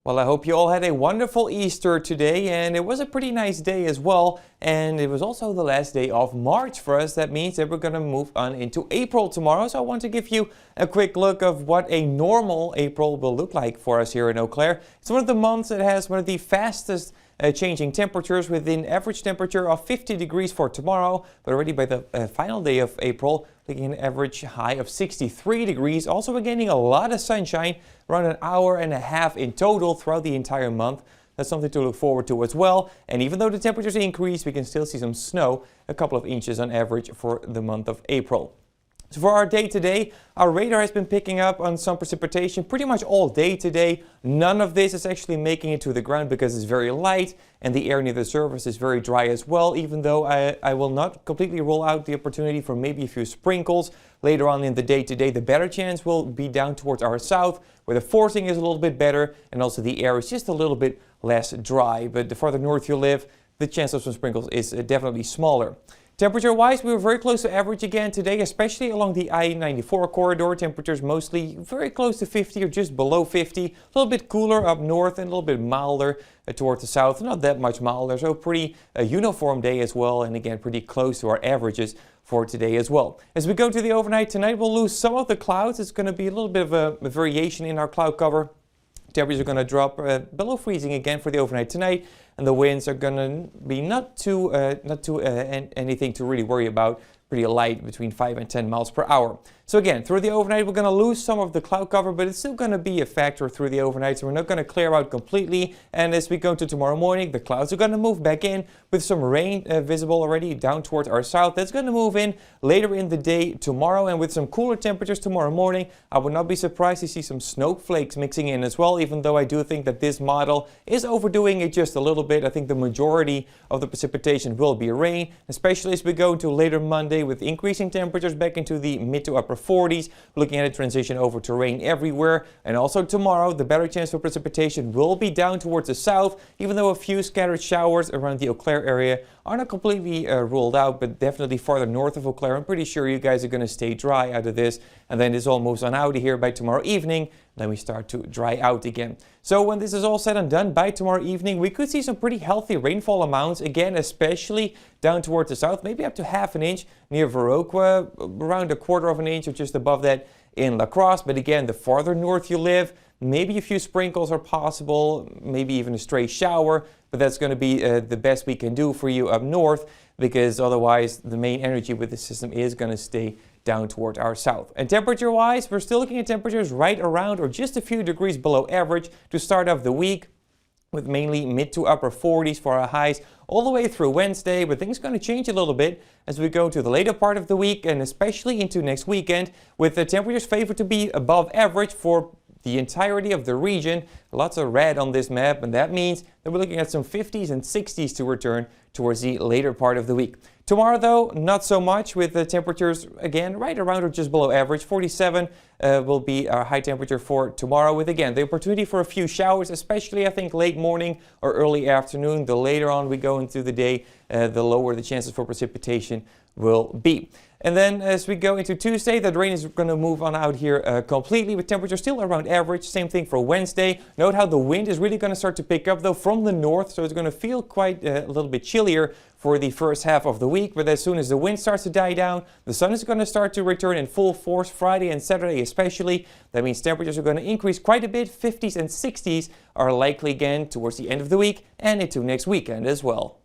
Well, I hope you all had a wonderful Easter today, and it was a pretty nice day as well. And it was also the last day of March for us. That means that we're going to move on into April tomorrow. So I want to give you a quick look of what a normal April will look like for us here in Eau Claire. It's one of the months that has one of the fastest changing temperatures, with an average temperature of 50 degrees for tomorrow, but already by the final day of April, looking at an average high of 63 degrees. Also, we're getting a lot of sunshine, around an hour and a half in total throughout the entire month. That's something to look forward to as well. And even though the temperatures increase, we can still see some snow, a couple of inches on average for the month of April. So for our day today, our radar has been picking up on some precipitation pretty much all day today. None of this is actually making it to the ground because it's very light and the air near the surface is very dry as well, even though I will not completely rule out the opportunity for maybe a few sprinkles later on in the day today. The better chance will be down towards our south, where the forcing is a little bit better and also the air is just a little bit less dry. But the farther north you live, the chance of some sprinkles is definitely smaller. Temperature-wise, we were very close to average again today, especially along the I-94 corridor. Temperatures mostly very close to 50 or just below 50. A little bit cooler up north and a little bit milder towards the south. Not that much milder, so pretty uniform day as well. And again, pretty close to our averages for today as well. As we go to the overnight tonight, we'll lose some of the clouds. It's going to be a little bit of a variation in our cloud cover. Temperatures are going to drop below freezing again for the overnight tonight, and the winds are going to be not too anything to really worry about. Pretty light, between 5 and 10 miles per hour. So again, through the overnight, we're going to lose some of the cloud cover, but it's still going to be a factor through the overnight, so we're not going to clear out completely. And as we go to tomorrow morning, the clouds are going to move back in with some rain visible already down towards our south. That's going to move in later in the day tomorrow, and with some cooler temperatures tomorrow morning, I would not be surprised to see some snowflakes mixing in as well, even though I do think that this model is overdoing it just a little bit. I think the majority of the precipitation will be rain, especially as we go into later Monday with increasing temperatures back into the mid to upper 40s. We're looking at a transition over to rain everywhere. And also tomorrow, the better chance for precipitation will be down towards the south, even though a few scattered showers around the Eau Claire area are not completely ruled out, but definitely farther north of Eau Claire. I'm pretty sure you guys are going to stay dry out of this. And then this all moves on out of here by tomorrow evening. Then we start to dry out again. So when this is all said and done, by tomorrow evening, we could see some pretty healthy rainfall amounts again, especially down towards the south, maybe up to half an inch near Viroqua, around a quarter of an inch or just above that in La Crosse. But again, the farther north you live, maybe a few sprinkles are possible, maybe even a stray shower, but that's going to be the best we can do for you up north, because otherwise the main energy with the system is going to stay down toward our south. And temperature-wise, we're still looking at temperatures right around or just a few degrees below average to start off the week, with mainly mid to upper 40s for our highs all the way through Wednesday. But things are going to change a little bit as we go to the later part of the week and especially into next weekend, with the temperatures favored to be above average for the entirety of the region. Lots of red on this map, and that means that we're looking at some 50s and 60s to return towards the later part of the week. Tomorrow, though, not so much, with the temperatures again right around or just below average. 47 will be our high temperature for tomorrow, with again the opportunity for a few showers, especially I think late morning or early afternoon. The later on we go into the day, the lower the chances for precipitation will be. And then as we go into Tuesday, that rain is going to move on out here completely, with temperatures still around average. Same thing for Wednesday. Note how the wind is really going to start to pick up, though, from the north, so it's going to feel quite a little bit chillier for the first half of the week. But as soon as the wind starts to die down, the sun is going to start to return in full force Friday and Saturday especially. That means temperatures are going to increase quite a bit. 50s and 60s are likely again towards the end of the week and into next weekend as well.